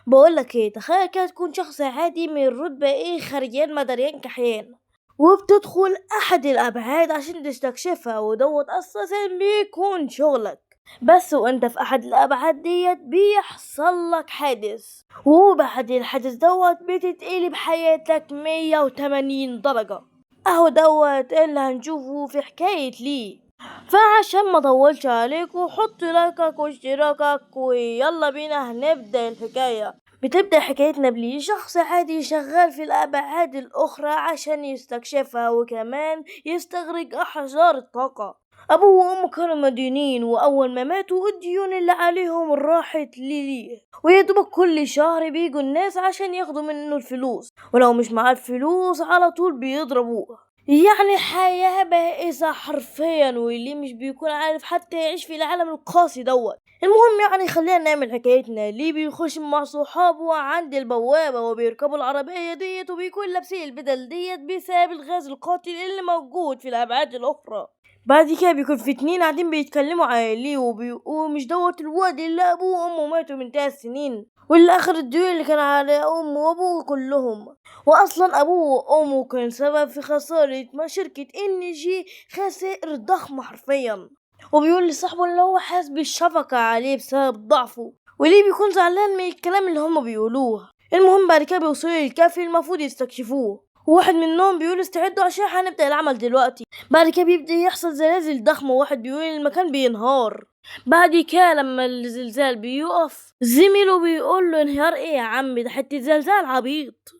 بقولك ايه، تخيل كده تكون شخص عادي من رتبة ايه، خريان مدريان كحيان، وبتدخل احد الابعاد عشان تستكشفها، ودوت اساسا بيكون شغلك. بس وانت في احد الابعاد ديت بيحصل لك حادث، وبعد الحادث دوت بتتقلب حياتك 180 درجة. اهو دوت اللي هنشوفه في حكاية ليه. فعشان ما اطولش عليك، وحط لايكك واشتراكك ويلا بينا هنبدأ الحكاية. بتبدأ حكايتنا بليه شخص عادي شغال في الأبعاد الأخرى عشان يستكشفها، وكمان يستخرج أحجار الطاقة. أبوه وأمه كانوا مديونين، وأول ما ماتوا الديون اللي عليهم راحت ليه، ويدوبك كل شهر بيجوا الناس عشان ياخدوا منه الفلوس، ولو مش معاه الفلوس على طول بيضربوه. يعني حياة بائسة حرفيا، واللي مش بيكون عارف حتى يعيش في العالم القاسي دوت. المهم يعني خلينا نعمل حكايتنا. ليه بيخش مع صحابه عند البوابة، وبيركبوا العربية ديت، وبيكون لابسين البدل ديت بسبب الغاز القاتل اللي موجود في الأبعاد الأخرى. بعد كده بيكون في اتنين قاعدين بيتكلموا على ليه، وبيقولوا مش دوت الواد اللي أبوه وأمه ماتوا من 3 سنين، واللي أخر الديون اللي كان على أمه وأبوه كلهم. واصلا ابوه وامه كان سبب في خسارة ما شركة NG، خسائر ضخمة حرفيا. وبيقول لصاحبه اللي هو حاسس بالشفقة عليه بسبب ضعفه، وليه بيكون زعلان من الكلام اللي هما بيقولوه. المهم بعد كده بيوصلوا للكافي المفروض يستكشفوه، وواحد منهم بيقول استعدوا عشان هنبدأ العمل دلوقتي. بعد كده بيبدأ يحصل زلازل ضخمة، وواحد بيقول المكان بينهار. بعد كده لما الزلزال بيقف، زميله بيقول له انهيار ايه يا عم، ده حتة زلزال عبيط.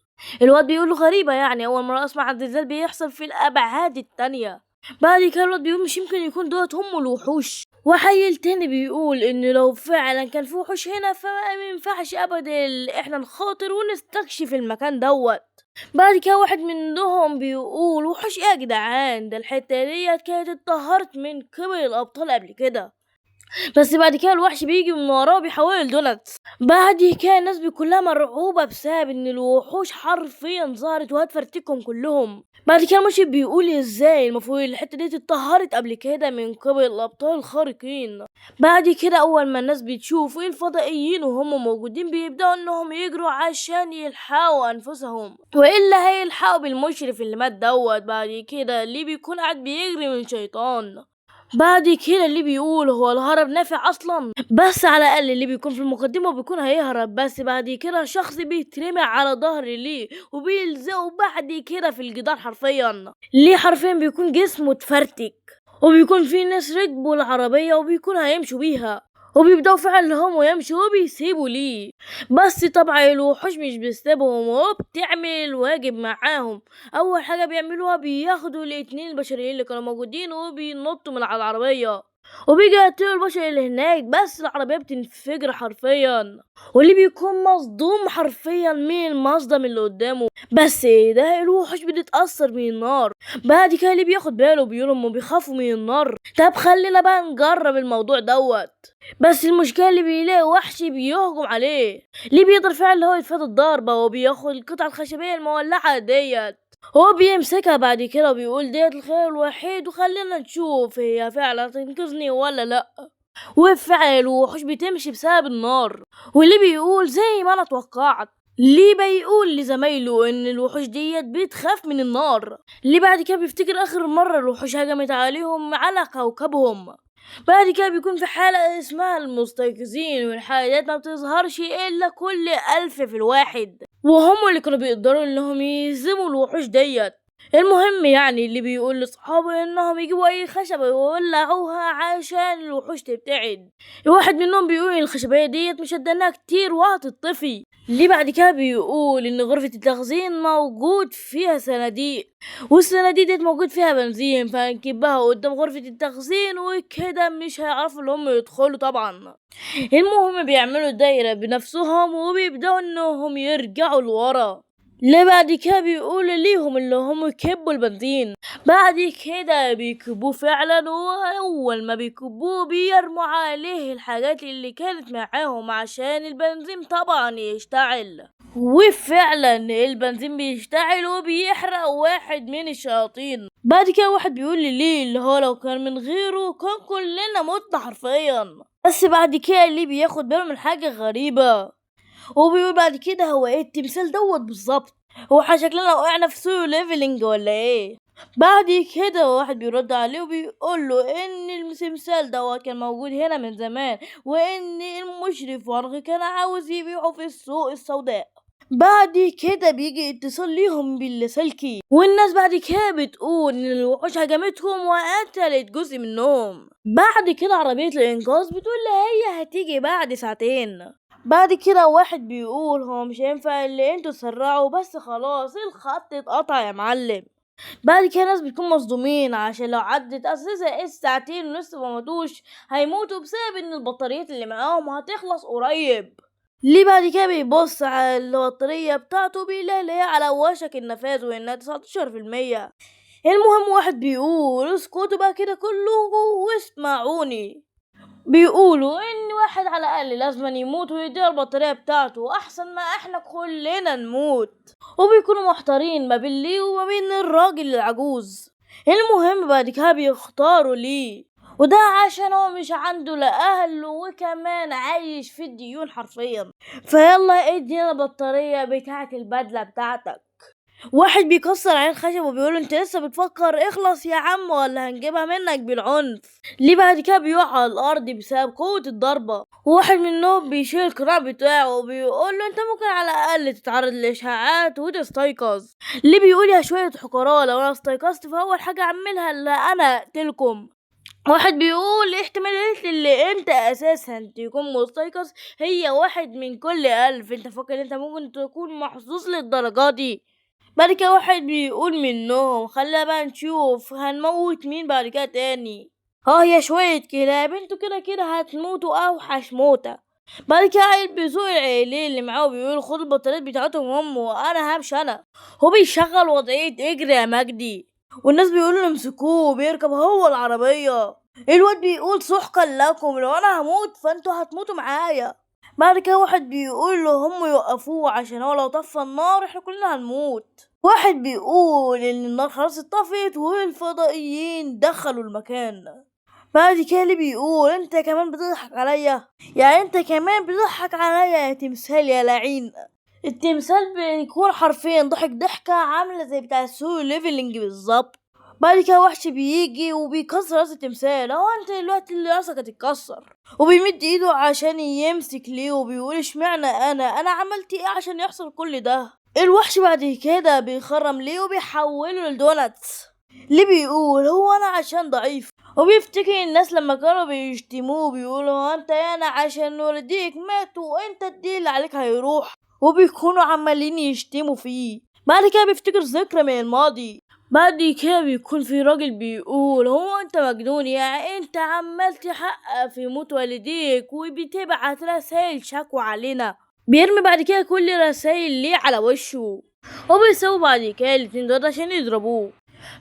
الواد بيقول له غريبة، يعني أول مرة أسمع عن زلزال بيحصل في الأبعاد التانية. بعد كده الواد بيقول مش يمكن يكون دوت هم الوحوش. وحيل تاني بيقول إن لو فعلا كان في وحوش هنا فما ينفعش أبدا إحنا نخاطر ونستكشف المكان دوت. بعد كده واحد منهم بيقول وحوش ايه يا جدعان، ده الحتة ديت كانت اتطهرت من قبل الأبطال قبل كده. بس بعد كده الوحش بيجي من وراه بيحول الدوناتس. بعد كده الناس كلها مرعوبة بسبب ان الوحوش حرفيا ظهرت وهتفرتكهم كلهم. بعد كده المشرف بيقول ازاي المفروض الحتة دي اتطهرت قبل كده من قبل الابطال الخارقين. بعد كده اول ما الناس بتشوف الفضائيين وهم موجودين، بيبدأوا انهم يجروا عشان يلحقوا انفسهم، والا هيلحقوا بالمشرف اللي مات دوت. بعد كده اللي بيكون قاعد بيجري من شيطان. بعد كده اللي بيقول هو الهرب نافع اصلا، بس على الاقل اللي بيكون في المقدمه بيكون هيهرب. بس بعد كده شخص بيترمي على ظهر ليه، وبيلزقه بعد كده في الجدار حرفيا. ليه حرفيا بيكون جسمه اتفرتك، وبيكون في ناس ركبوا العربيه وبيكون هيمشوا بيها، وبيبدأوا فعلا هم يمشوا وبيسيبوا ليه. بس طبعا الوحوش مش بيسيبهم وبتعمل الواجب معاهم. اول حاجة بيعملوها بياخدوا الاتنين البشريين اللي كانوا موجودين وبينطوا من على العربية، وبيجي يقتلوا البشر اللي هناك، بس العربية بتنفجر حرفيا، واللي بيكون مصدوم حرفيا من المصدم اللي قدامه. بس ايه ده، الوحوش بتتأثر من النار. بعد كده اللي بياخد باله بيقولوا هم بيخافوا من النار. طب خلينا بقى نجرب الموضوع دوت. بس المشكلة اللي بيلاقي وحش بيهجم عليه، ليه بيقدر فعلا اللي هو يتفادى الضربة، وبياخد القطعة الخشبية المولعة ديت، هو بيمسكها بعد كده وبيقول ديت الخير الوحيد، وخلينا نشوف هي فعلا تنقذني ولا لا. وفعلا الوحوش بتمشي بسبب النار، واللي بيقول زي ما انا توقعت. ليه بيقول لزمايله ان الوحوش ديت بتخاف من النار. ليه بعد كده بيفتكر اخر مرة الوحوش هجمت عليهم على كوكبهم. بعد كده بيكون في حالة اسمها المستيقظين، والحالة ديت ما بتظهرش الا كل 1000 في الواحد، وهم اللي كانوا بيقدروا انهم يهزموا الوحوش ديت. المهم يعني اللي بيقول لاصحابه انهم يجيبوا اي خشبة ويولعوها عشان الوحوش تبتعد. الواحد منهم بيقول الخشبية ديت مش قدناها كتير وهتطفي. اللي بعد كده بيقول ان غرفة التخزين موجود فيها صناديق، والصناديق ديت موجود فيها بنزين، فهنكبها قدام غرفة التخزين وكده مش هيعرفوا اللي هم يدخلوا طبعا. المهم بيعملوا دايرة بنفسهم وبيبدأوا انهم يرجعوا لورا. اللي بعد كده بيقول ليهم اللي هم يكبوا البنزين. بعد كده بيكبوه فعلا، واول ما بيكبوه بيرموا عليه الحاجات اللي كانت معاهم عشان البنزين طبعا يشتعل. وفعلا البنزين بيشتعل وبيحرق واحد من الشياطين. بعد كده واحد بيقول ليه اللي هو لو كان من غيره كان كلنا متنا حرفيا. بس بعد كده اللي بياخد باله من حاجة غريبة، وبيقول بعد كده هو ايه التمثال دوت بالظبط، هو احنا شكلنا وقعنا في سولو ليفلنج ولا ايه؟ بعد كده واحد بيرد عليه وبيقول له ان التمثال دوت كان موجود هنا من زمان، وان المشرف ورغي كان عاوز يبيعه في السوق السوداء. بعد كده بيجي اتصال ليهم باللاسلكي، والناس بعد كده بتقول ان الوحوش هجمتهم وقتلت جزء منهم. بعد كده عربية الانقاذ بتقول هي هتيجي بعد ساعتين. بعد كده واحد بيقول هو مش هينفع اللي انتوا تسرعوا، بس خلاص الخط اتقطع يا معلم. بعد كده ناس بتكون مصدومين عشان لو عدت اساسا الساعتين ولسه ما ماتوش هيموتوا بسبب ان البطاريات اللي معاهم هتخلص قريب. ليه بعد كده بيبص على البطارية بتاعته بيلاقي اللي هي على وشك النفاذ وانها 19%. المهم واحد بيقول اسكتوا بقى كده كله واسمعوني. بيقولوا ان واحد على الاقل لازم يموت ويدير البطارية بتاعته احسن ما احنا كلنا نموت. وبيكونوا محتارين ما بين ليه وما بين الراجل العجوز. المهم بعد كده بيختاروا ليه، وده عشان هو مش عنده لا اهل وكمان عايش في الديون حرفيا. فيلا ادينا البطارية بتاعة البدلة بتاعتك. واحد بيكسر عين خشب وبيقول انت لسه بتفكر اخلص يا عم ولا هنجيبها منك بالعنف. ليه بعد كده بيقع على الارض بسبب قوة الضربة. وواحد منهم بيشيل القناع بتاعه وبيقول له انت ممكن على الاقل تتعرض لاشعاعات وتستيقظ. ليه بيقول يا شوية حقراء لو انا استيقظت فاول حاجة اعملها اللي انا اقتلكم. واحد بيقول احتمالية اللي انت اساسا تكون مستيقظ هي واحد من كل 1000. انت فاكر انت ممكن تكون محظوظ للدرجة دي؟ بعد كده واحد بيقول منهم خلينا بقى نشوف هنموت مين بعد كده تاني. يا شوية كلاب انتوا كده كده هتموتوا اوحش موتة. بعد كده هيلبسوا العيلين اللي معاه بيقولوا خدوا البطاريات بتاعتهم هم وانا همشي انا. هو بيشغل وضعية اجري يا مجدي، والناس بيقولوا امسكوه وبيركب هو العربية. الواد بيقول سحقا لكم لو انا هموت فانتوا هتموتوا معايا. بعد كده واحد بيقول له هم يوقفوه عشان هو لو طفى النار احنا كلنا هنموت. واحد بيقول ان النار خلاص اتطفت والفضائيين دخلوا المكان. بعد كده اللي بيقول انت كمان بتضحك عليا، يعني انت كمان بتضحك عليا يا تمثال يا لعين. التمثال بيكون حرفيا ضحك ضحكة عاملة زي بتاع السولو ليفلنج بالظبط. بعد كده وحش بيجي وبيكسر راس التمثال. انت دلوقتي اللي راسك هتتكسر، وبيمد ايده عشان يمسك ليه وبيقول اشمعنى انا عملت ايه عشان يحصل كل ده. الوحش بعد كده بيخرم ليه وبيحوله لدوناتس. ليه بيقول هو انا عشان ضعيف، وبيفتكر الناس لما كانوا بيشتموه بيقولوا انت انا عشان والديك ماتوا وانت الدين اللي عليك هيروح، وبيكونوا عمالين يشتموا فيه. بعد كده بيفتكر ذكرى من الماضي. بعد كده بيكون في راجل بيقول هو انت مجنون يعني انت عمال تحقق في موت والديك وبتبعت رسائل شكوى علينا. بيرمي بعد كده كل رسائل ليه على وشه، وبيسووا بعد كده الاتنين دول عشان يضربوه.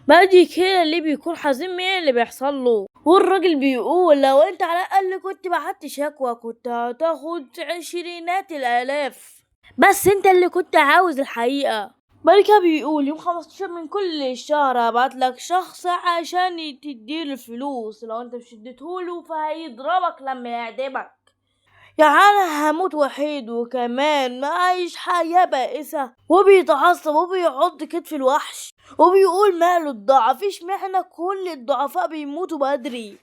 بعد كده اللي بيكون حزين من اللي بيحصل له، والراجل بيقول لو انت على الاقل كنت بعت شكوى كنت هتاخد 20,000 بس انت اللي كنت عاوز الحقيقة. بعد كده بيقول يوم 15 من كل شهر هبعت لك شخص عشان تديله الفلوس، لو انت مش اديتهوله فهيضربك لما يعدمك. يعني انا هموت وحيد وكمان ما عايش حياة بائسة. وبيتعصب وبيعض كتف الوحش وبيقول ماله الضعف اشمعنى كل الضعفاء بيموتوا بدري.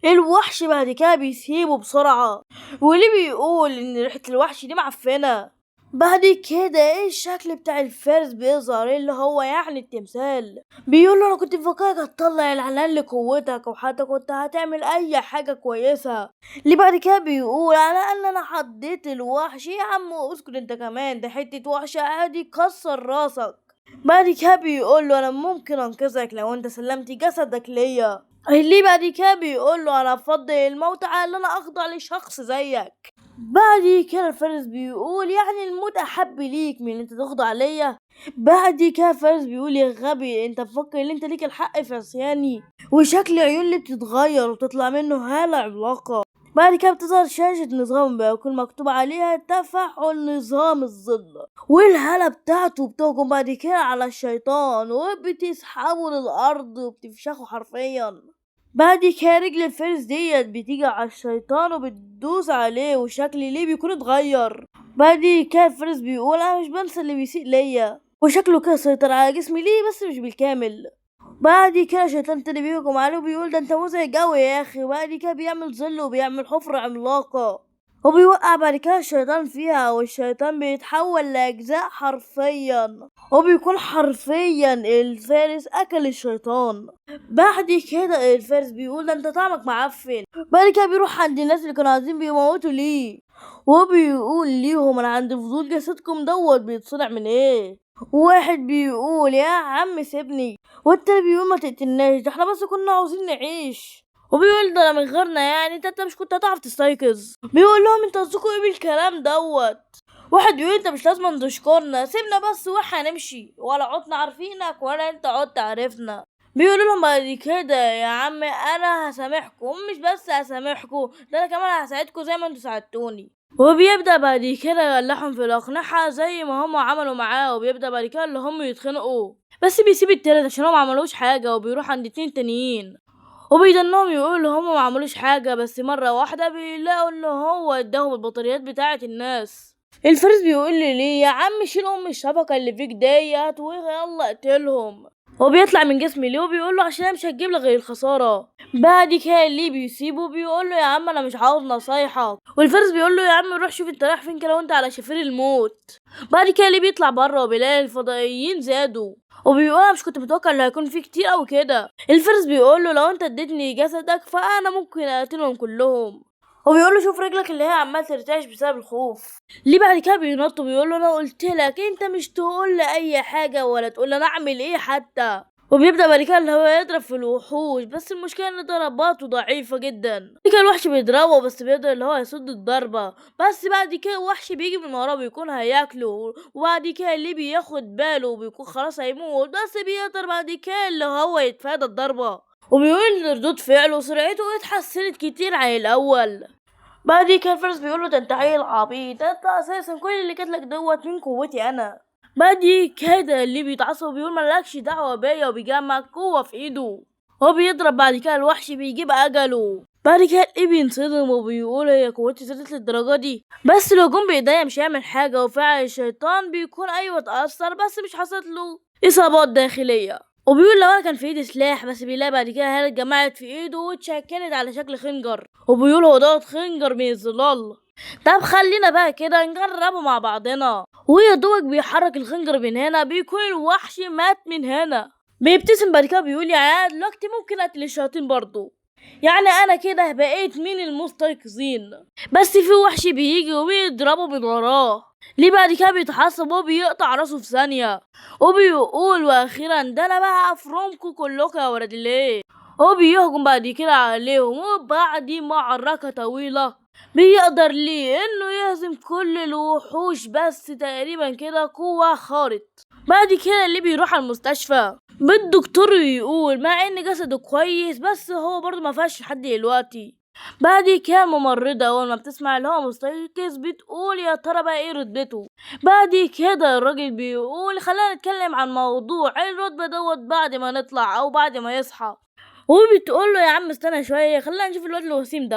الوحش بعد كده بيسيبه بسرعة، واللي بيقول ان ريحة الوحش دي معفنة. بعد كده ايه الشكل بتاع الفارس بيظهر اللي هو يعني التمثال. بيقول له انا كنت مفكرك هتطلع الاعلان لقوتك وحتى كنت هتعمل اي حاجة كويسة. اللي بعد كده بيقول على ان انا حديت الوحش يا عم اسكت انت كمان ده حتة وحش عادي كسر راسك. بعد كده بيقول له انا ممكن انقذك لو انت سلمت جسدك ليا. اللي بعد كده بيقول له انا افضل الموت على ان انا اخضع لشخص زيك. بعد كده الفارس بيقول يعني الموت احب ليك من انت تخضع ليا. بعد كده الفارس بيقول يا غبي انت بفكر ان انت ليك الحق في عصياني، وشكل عيون اللي بتتغير وتطلع منه هالة عملاقة. بعد كده بتظهر شاشة نظام بيكون مكتوب عليها تفاعل نظام الظل، والهالة بتاعته بتهجم بعد كده على الشيطان وبتسحبه للأرض وبتفشخه حرفيا. بعد كده رجل الفارس ديت بتيجي على الشيطان وبتدوس عليه وشكل ليه بيكون اتغير. بعد كده الفارس بيقول انا مش بنسى اللي بيسيء ليا، وشكله كده سيطر على جسمي ليه بس مش بالكامل. بعد كده شيطان تاني بيهجم عليه وبيقول ده انت مزعج اوي يا اخي، وبعد كده بيعمل ظل وبيعمل حفرة عملاقة وبيوقع بعد كده الشيطان فيها، والشيطان بيتحول لأجزاء حرفيا، وبيكون حرفيا الفارس أكل الشيطان. بعد كده الفارس بيقول ده انت طعمك معفن. بعد كده بيروح عند الناس اللي كانوا عايزين بيموتوا ليه، وبيقول ليهم انا عندي فضول جسدكم بيتصنع من ايه. واحد بيقول يا عم سيبني، والتاني بيقول ما تقتلناش ده احنا بس كنا عاوزين نعيش. وبيقول ده انا من غيرنا يعني انت مش كنت هتعرف تستيقظ. بيقول لهم انت قصدكوا ايه بالكلام واحد بيقول انت مش لازم تشكرنا، سيبنا بس واحنا نمشي، ولا عدنا عارفينك ولا انت عدت عارفنا. بيقولوا لهم بعد كده يا عم انا هسامحكم، مش بس هسامحكم ده انا كمان هساعدكم زي ما انتوا ساعدتوني. وبيبدأ بعد كده يولعهم في الأقنحة زي ما هم عملوا معاه، وبيبدأ بعد كده اللي هم يتخنقوا، بس بيسيب التالت عشان هم معملوش حاجة وبيروح عند اتنين تانيين وبيدنهم يقولوا هم معملوش حاجة، بس مرة واحدة بيلاقوا ان هو اداهم البطاريات بتاعة الناس. الفارس بيقول لي ليه يا عم شيل الشبكة اللي فيك ديت ويلا اقتلهم. هو بيطلع من جسمي ليه وبيقول له عشان مش هتجيب لي غير الخساره. بعد كده اللي بيسيبه بيقول له يا عم انا مش عاوز نصايحك، والفارس بيقول له يا عم روح شوف انت رايح فين كده وانت على شفير الموت. بعد كده اللي بيطلع بره وبيلاقي الفضائيين زادوا وبيقول انا مش كنت متوقع ان هيكون في كتير قوي كده. الفارس بيقول له لو انت اديتني جسدك فانا ممكن اقتلهم كلهم. هو بيقول له شوف رجلك اللي هي عمال ترتعش بسبب الخوف. ليه بعد كده بينط وبيقول له انا قلت لك انت مش تقول لي اي حاجه ولا تقول لي انا اعمل ايه حتى. وبيبدأ بعد كده اللي هو يضرب في الوحوش، بس المشكلة ان ضرباته ضعيفة جدا. بعد كده الوحش بيضربه بس بيقدر اللي هو يصد الضربة، بس بعد كده الوحش بيجي من وراه بيكون هياكله، وبعد كده اللي بياخد باله وبيكون خلاص هيموت، بس بيقدر بعد كده اللي هو يتفادى الضربة. وبيقول ان ردود فعله وسرعته اتحسنت كتير عن الاول. بعد كده الفارس بيقول له ده انت عيل عبيط، ده انت اساسا كل اللي جاتلك من قوتي انا. بعد كده اللي بيتعصب بيقول ملكش دعوه بيا وبيجمع قوه في ايده. هو بيضرب بعد كده الوحش بيجيب اجله. بعد كده ايه بينصدم وبيقول هي قوتي زادت للدرجه دي، بس لو جم بايديا مش هيعمل حاجه، وفعل الشيطان بيكون ايوه اتاثر بس مش حصلت له اصابات داخليه. وبيقول لو انا كان في ايدي سلاح، بس بيلاقي بعد كده هالة اتجمعت في ايده واتشكلت على شكل خنجر، وبيقول هو دوت خنجر من الظلال. طب خلينا بقى كده نجربه مع بعضنا. ويا دوبك بيحرك الخنجر من هنا بيكون الوحش مات من هنا. بيبتسم بعد كده بيقول يعني انا دلوقتي ممكن اقتل الشياطين برضو، يعني انا كده بقيت من المستيقظين. بس في وحش بيجي وبيضربه من وراه. ليه بعد كده بيتعصب وبيقطع راسه في ثانية، وبيقول واخيرا ده انا بقى افرمكم كلكم يا ولاد ليه. هو بيهجم بعد كده عليهم، وبعد معركة طويلة بيقدر ليه انه يهزم كل الوحوش، بس تقريبا كده قوة خارق. بعد كده اللي بيروح على المستشفى بالدكتور يقول مع ان جسده كويس بس هو برضه ما فيهاش لحد دلوقتي. بعد كده الممرضة اول ما بتسمع اللي هو مستيقظ بتقول يا ترى بقى ايه رتبته. بعد كده الراجل بيقول خلينا نتكلم عن موضوع الرتبة بعد ما نطلع او بعد ما يصحى. وبتقول له يا عم استنى شويه خلينا نشوف الواد الوسيم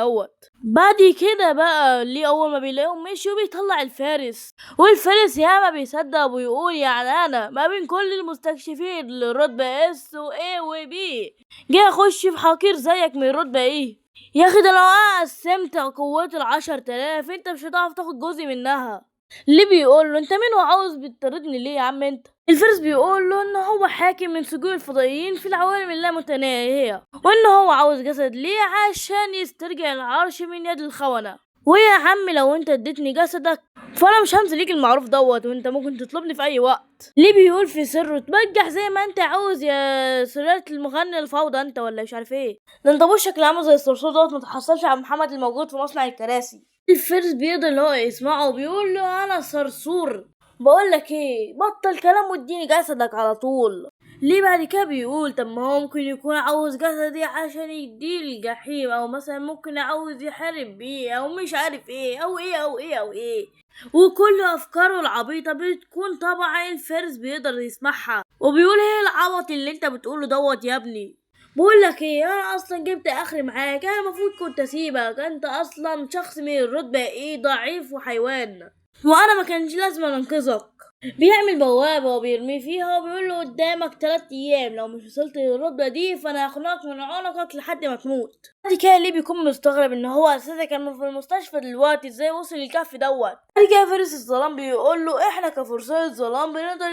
بعد كده بقى اللي اول ما بيلاقيهم مشي وبيطلع الفارس، والفارس ياما بيصدق ويقول يعني انا ما بين كل المستكشفين للرتبه اس وايه وبي جاي اخش في حقير زيك من الرتبه ايه. يا اخي ده لو انا قسمت قوتي ل10,000 انت مش هتعرف تاخد جزء منها. اللي بيقول له انت مين وعاوز بتطردني ليه يا عم انت. الفارس بيقول له ان هو حاكم من سجون الفضائيين في العوالم اللامتناهيه، وان هو عاوز جسد ليه عشان يسترجع العرش من يد الخونة. ويا عم لو انت اديتني جسدك فانا مش هنسى ليك المعروف وانت ممكن تطلبني في اي وقت. ليه بيقول في سره تبجح زي ما انت عاوز يا سلالة المغني الفوضى انت ولا مش عارف ايه، ده انت وشك اللي عامل زي الصرصور ما تحصلش على محمد الموجود في مصنع الكراسي. الفارس بيقدر اللي هو يسمعه وبيقول له انا صرصور بقول لك ايه بطل كلام واديني جسدك على طول. ليه بعد كده بيقول طب ما هو ممكن يكون عاوز جسدي عشان يديه الجحيم، او مثلا ممكن عاوز يحارب بيه او مش عارف ايه او ايه او ايه او ايه، وكل افكاره العبيطه بتكون طبعا الفارس بيقدر يسمعها. وبيقول ايه العبط اللي انت بتقوله يا ابني. بقول لك ايه انا اصلا جبت اخري معاك، انا المفروض كنت اسيبك، انت اصلا شخص من الرتبه ايه ضعيف وحيوان. وانا ما كانش لازم انقذك. بيعمل بوابة وبيرميه فيها وبيقول له قدامك 3 ايام، لو مش وصلت للرتبة دي فانا هخنقك من عنقك لحد ما تموت. بعد كده ليه بيكون مستغرب ان هو اساسا كان في المستشفى دلوقتي، ازاي وصل للكهف دوت. بعد كده فارس الظلام بيقول له احنا كفرسان الظلام بنقدر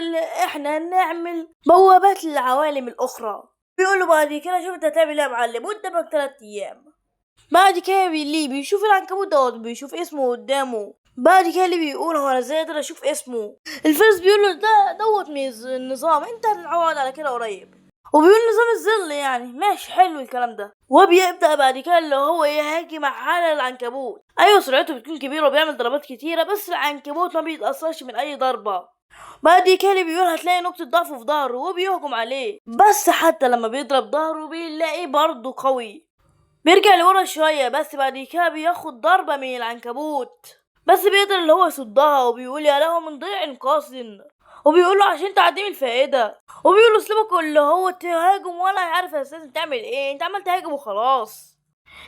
احنا نعمل بوابات للعوالم الاخرى. بيقول له بعد كده شوف انت هتعمل ايه يا معلم، قدامك 3 ايام. بعد كده ليه بيشوف العنكبوت دوت، بيشوف اسمه قدامه. بعد كده اللي بيقول هو انا ازاي اقدر اشوف اسمه. الفارس بيقول له ده دوت النظام، انت هتتعود على كده قريب. وبيقول نظام الظل يعني ماشي حلو الكلام ده. وبيبدأ بعد كده اللي هو يهاجم على العنكبوت. ايوه سرعته بتكون كبيرة وبيعمل ضربات كتيرة، بس العنكبوت ما بيتأثرش من اي ضربة. بعد كده اللي بيقول هتلاقي نقطة ضعف في ظهره وبيهجم عليه، بس حتى لما بيضرب ظهره بيلاقيه برضه قوي. بيرجع لورا شوية، بس بعد كده بياخد ضربة من العنكبوت، بس بيقدر اللي هو يصدها. وبيقول يا له من ضيع قاص، وبيقول له عشان تعدي الفائدة. وبيقول له اسلوبك اللي هو تهاجم ولا عارف اساسا تعمل ايه، انت عمال تهاجم وخلاص.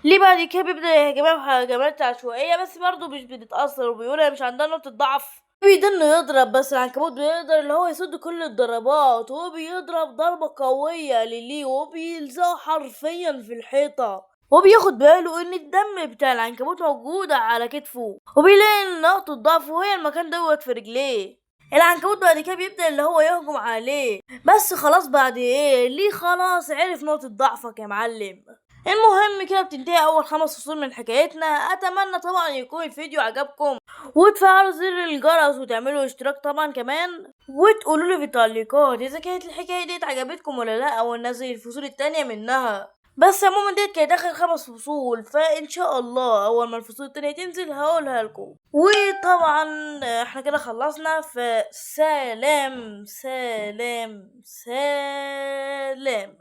ليه بعد كده بيبدأ يهاجمها بهجمات عشوائية، بس برضه مش بتتأثر. وبيقول هي مش عندها نقطة ضعف. بيقدر انه يضرب، بس العنكبوت بيقدر اللي هو يصد كل الضربات، وبيضرب ضربة قوية للي وبيلزقه حرفيا في الحيطة. وبياخد باله ان الدم بتاع العنكبوت موجود على كتفه، وبيلاقي ان نقطة ضعفه وهي المكان دوت في رجليه. العنكبوت بعد كده بيبدأ اللي هو يهجم عليه، بس خلاص بعد ايه ليه خلاص عرف نقطة ضعفك يا معلم. المهم كده بتنتهي اول 5 فصول من حكايتنا. اتمنى طبعا يكون الفيديو عجبكم، وتفعلوا زر الجرس وتعملوا اشتراك طبعا كمان، وتقولوا لي في التعليقات اذا كانت الحكايه دي عجبتكم ولا لا، او ننزل الفصول التانية منها. بس عموما ديت كانت اخر 5 فصول، فان شاء الله اول ما الفصول التانية تنزل هقولها لكم. وطبعا احنا كده خلصنا، فسلام سلام سلام.